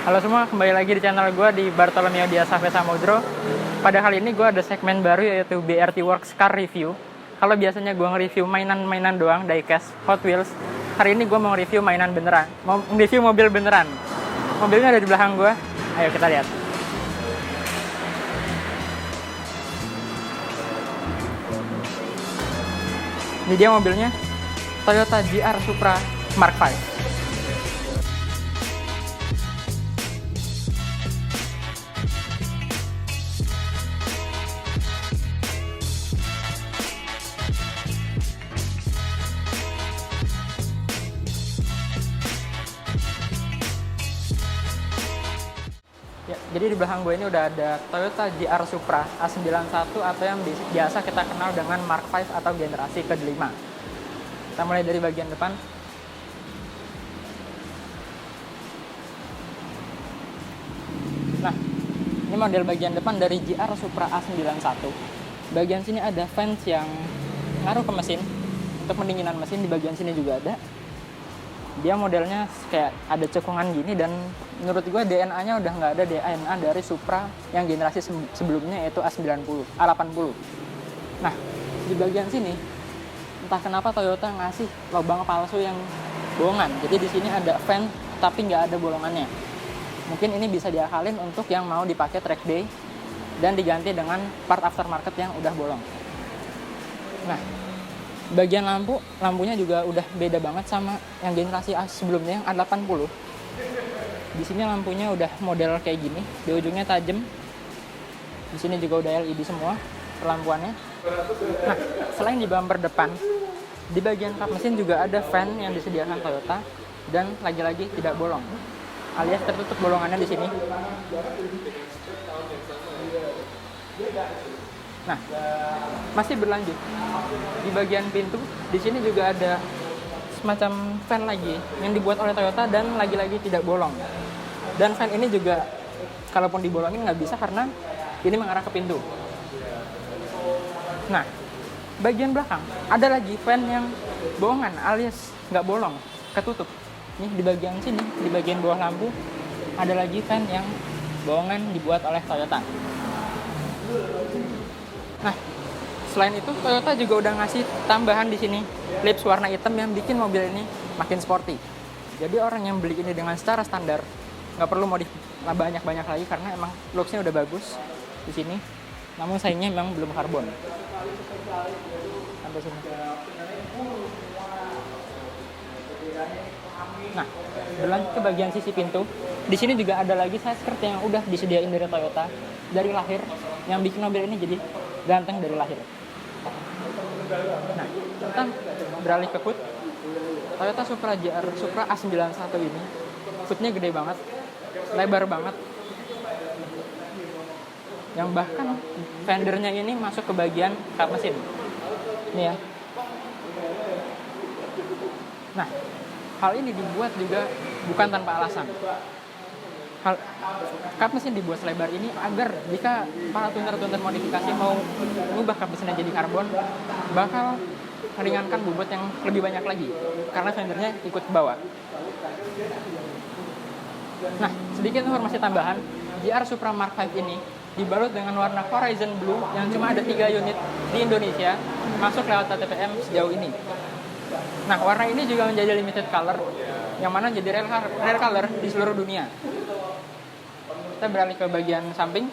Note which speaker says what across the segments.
Speaker 1: Halo semua, kembali lagi di channel gue di Bartolomeo Dias Safei Samudro. Pada kali ini gue ada segmen baru yaitu BRT Works Car Review. Kalau biasanya gue nge-review mainan-mainan doang, diecast, Hot Wheels, hari ini gue mau nge-review mainan beneran, mau nge-review mobil beneran. Mobilnya ada di belakang gue, ayo kita lihat. Ini dia mobilnya, Toyota GR Supra Mark V. Ya, jadi di belakang gue ini udah ada Toyota GR Supra A91 atau yang biasa kita kenal dengan Mark V atau generasi ke-5. Kita mulai dari bagian depan. Nah, ini model bagian depan dari GR Supra A91. Bagian sini ada fans yang ngaruh ke mesin, untuk pendinginan mesin. Di bagian sini juga ada. Dia modelnya kayak ada cekungan gini, dan menurut gue DNA-nya udah nggak ada DNA dari Supra yang generasi sebelumnya, yaitu A80. Nah, di bagian sini entah kenapa Toyota ngasih lubang palsu yang bohongan. Jadi di sini ada fan tapi nggak ada bolongannya. Mungkin ini bisa diakalin untuk yang mau dipakai track day dan diganti dengan part aftermarket yang udah bolong. Nah, bagian lampunya juga udah beda banget sama yang generasi sebelumnya yang A80. Di sini lampunya udah model kayak gini, di ujungnya tajam. Di sini juga udah LED semua lampuannya. Nah, selain di bumper depan, di bagian kap mesin juga ada fan yang disediakan Toyota dan lagi-lagi tidak bolong, alias tertutup bolongannya di sini. Nah, masih berlanjut. Di bagian pintu, di sini juga ada semacam fan lagi yang dibuat oleh Toyota dan lagi-lagi tidak bolong. Dan fan ini juga, kalaupun dibolongin nggak bisa karena ini mengarah ke pintu. Nah, bagian belakang ada lagi fan yang bohongan alias nggak bolong, ketutup. Nih di bagian sini, di bagian bawah lampu, ada lagi fan yang bohongan dibuat oleh Toyota. Nah, selain itu Toyota juga udah ngasih tambahan di sini lips warna hitam yang bikin mobil ini makin sporty. Jadi orang yang beli ini dengan secara standar nggak perlu modif banyak-banyak lagi karena emang looks-nya udah bagus di sini. Namun sayangnya memang belum karbon. Sampai sini. Nah, berlanjut ke bagian sisi pintu. Di sini juga ada lagi side skirt yang udah disediain dari Toyota dari lahir, yang bikin mobil ini jadi ganteng dari lahir. Nah, kita beralih ke hood. Toyota Supra GR Supra A91 ini, hoodnya gede banget, lebar banget. Yang bahkan fendernya ini masuk ke bagian kap mesin. Ini ya. Nah, hal ini dibuat juga bukan tanpa alasan. Kap mesin dibuat selebar ini agar jika para tuner-tuner modifikasi mau mengubah kap mesinnya jadi karbon, bakal meringankan bobot yang lebih banyak lagi karena fendernya ikut ke bawah. Nah, sedikit informasi tambahan, GR Supra Mark V ini dibalut dengan warna Horizon Blue yang cuma ada 3 unit di Indonesia, masuk lewat TTPM sejauh ini. Nah, warna ini juga menjadi limited color, yang mana jadi rare color di seluruh dunia. Kita beralih ke bagian samping.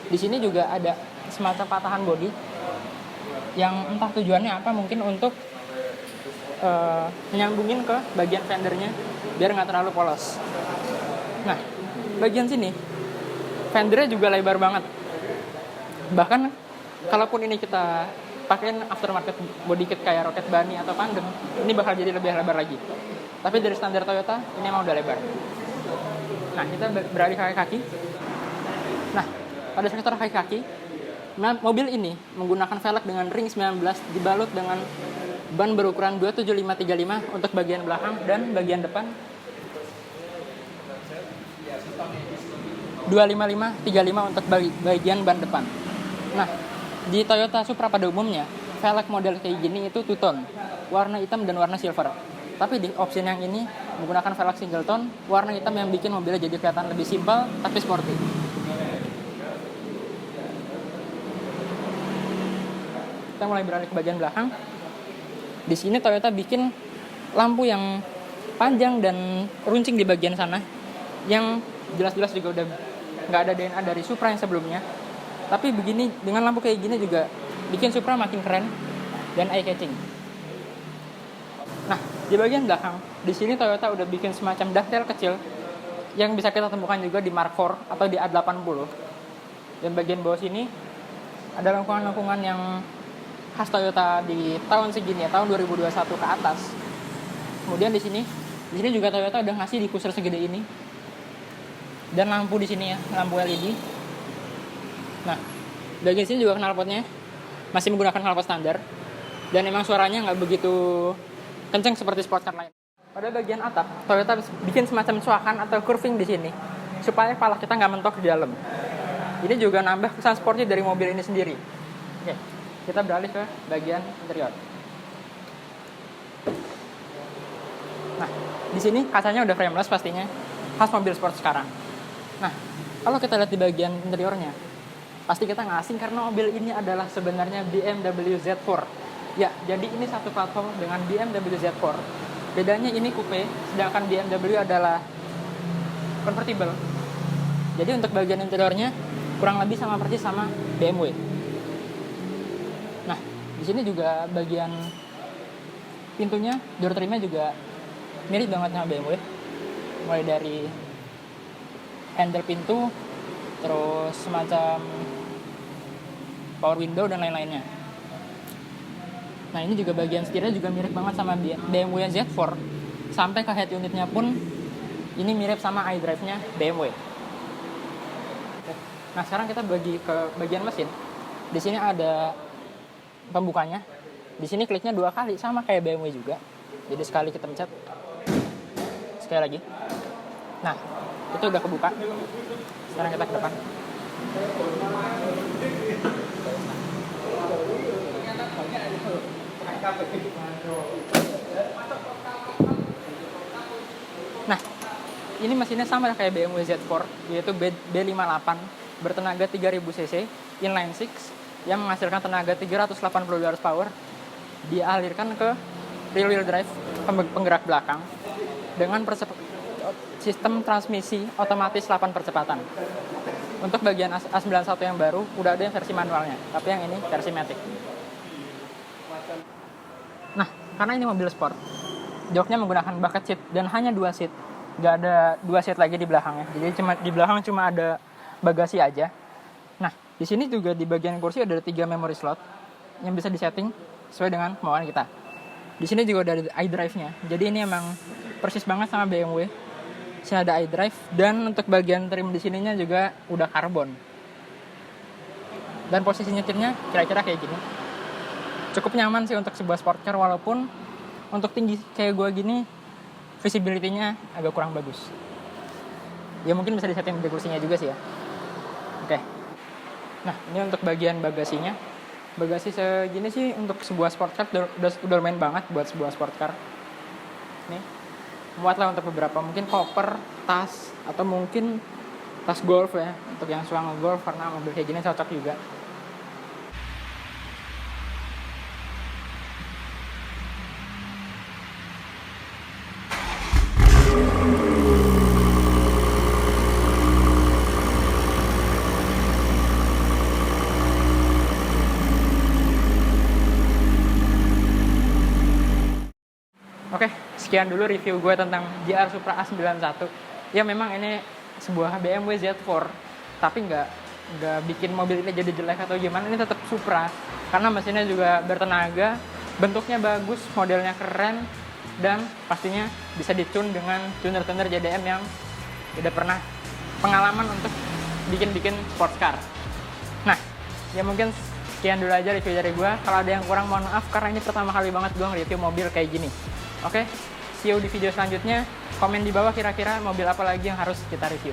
Speaker 1: Di sini juga ada semacam patahan bodi yang entah tujuannya apa, mungkin untuk menyambungin ke bagian fendernya biar nggak terlalu polos. Nah, bagian sini fendernya juga lebar banget. Bahkan kalaupun ini kita pakein aftermarket body kit kayak Rocket Bunny atau Pandem, ini bakal jadi lebih lebar lagi. Tapi dari standar Toyota, ini emang udah lebar. Nah, kita beralih ke kaki. Nah, pada sektor kaki, mobil ini menggunakan velg dengan ring 19 dibalut dengan ban berukuran 275/35 untuk bagian belakang dan bagian depan 255/35 untuk bagian ban depan. Nah, di Toyota Supra pada umumnya, velg model kayak gini itu two tone, warna hitam dan warna silver. Tapi di option yang ini menggunakan velg singleton warna hitam yang bikin mobilnya jadi kelihatan lebih simpel tapi sporty. Kita mulai beralih ke bagian belakang. Di sini Toyota bikin lampu yang panjang dan runcing di bagian sana, yang jelas-jelas juga udah nggak ada DNA dari Supra yang sebelumnya. Tapi begini, dengan lampu kayak gini juga bikin Supra makin keren dan eye-catching. Nah, di bagian belakang, di sini Toyota udah bikin semacam detail kecil yang bisa kita temukan juga di Mark IV atau di A80. Dan bagian bawah sini ada lengkungan-lengkungan yang khas Toyota di tahun segini ya, tahun 2021 ke atas. Kemudian di sini juga Toyota udah ngasih diffuser segede ini. Dan lampu di sini ya, lampu LED. Nah, bagian sini juga knalpotnya masih menggunakan knalpot standar. Dan emang suaranya nggak begitu kenceng seperti sport car lain. Pada bagian atap, Toyota bikin semacam cuakan atau curving di sini supaya kepala kita nggak mentok di dalam. Ini juga nambah kesan sporty dari mobil ini sendiri. Oke, kita beralih ke bagian interior. Nah, di sini kacanya udah frameless pastinya, khas mobil sport sekarang. Nah, kalau kita lihat di bagian interiornya, pasti kita nggak asing karena mobil ini adalah sebenarnya BMW Z4. Ya, jadi ini satu platform dengan BMW Z4. Bedanya ini coupe, sedangkan BMW adalah convertible. Jadi untuk bagian interiornya kurang lebih sama persis sama BMW. Nah, di sini juga bagian pintunya, door trimnya juga mirip banget sama BMW. Mulai dari handle pintu, terus semacam power window dan lain-lainnya. Nah, ini juga bagian setirnya juga mirip banget sama BMW Z4. Sampai ke head unitnya pun ini mirip sama iDrive-nya BMW. Nah, sekarang kita bagi ke bagian mesin. Di sini ada pembukanya. Di sini kliknya 2 kali, sama kayak BMW juga. Jadi sekali kita pencet, sekali lagi. Nah, itu udah kebuka. Sekarang kita ke depan. Nah, ini mesinnya sama kayak BMW Z4, yaitu B58 bertenaga 3000 cc, inline 6, yang menghasilkan tenaga 380 horsepower, dialirkan ke rear wheel drive penggerak belakang dengan sistem transmisi otomatis 8 percepatan. Untuk bagian A91 yang baru, udah ada yang versi manualnya, tapi yang ini versi matic. Nah, karena ini mobil sport, joknya menggunakan bucket seat dan hanya 2 seat. Nggak ada 2 seat lagi di belakangnya. Jadi di belakang cuma ada bagasi aja. Nah, di sini juga di bagian kursi ada 3 memory slot yang bisa disetting sesuai dengan kemauan kita. Di sini juga ada iDrive-nya. Jadi ini emang persis banget sama BMW. Di sini ada iDrive dan untuk bagian trim di sininya juga udah karbon. Dan posisi nyetirnya kira-kira kayak gini. Cukup nyaman sih untuk sebuah sport car, walaupun untuk tinggi kayak gue gini visibility-nya agak kurang bagus. Ya mungkin bisa disetting di kursinya juga sih ya. Oke. Nah, ini untuk bagian bagasinya. Bagasi segini sih untuk sebuah sport car udah lumayan banget buat sebuah sport car. Nih, muat lah untuk beberapa, mungkin koper, tas, atau mungkin tas golf ya. Untuk yang suka nge-golf, karena mobil kayak gini cocok juga. Oke, sekian dulu review gue tentang GR Supra A91. Ya memang ini sebuah BMW Z4, tapi nggak bikin mobil ini jadi jelek atau gimana. Ini tetap Supra, karena mesinnya juga bertenaga, bentuknya bagus, modelnya keren, dan pastinya bisa ditune dengan tuner-tuner JDM yang udah pernah pengalaman untuk bikin sports car. Nah, ya mungkin sekian dulu aja review dari gue. Kalau ada yang kurang, mohon maaf, karena ini pertama kali banget gue nge-review mobil kayak gini. Oke, see you di video selanjutnya. Komen di bawah kira-kira mobil apa lagi yang harus kita review.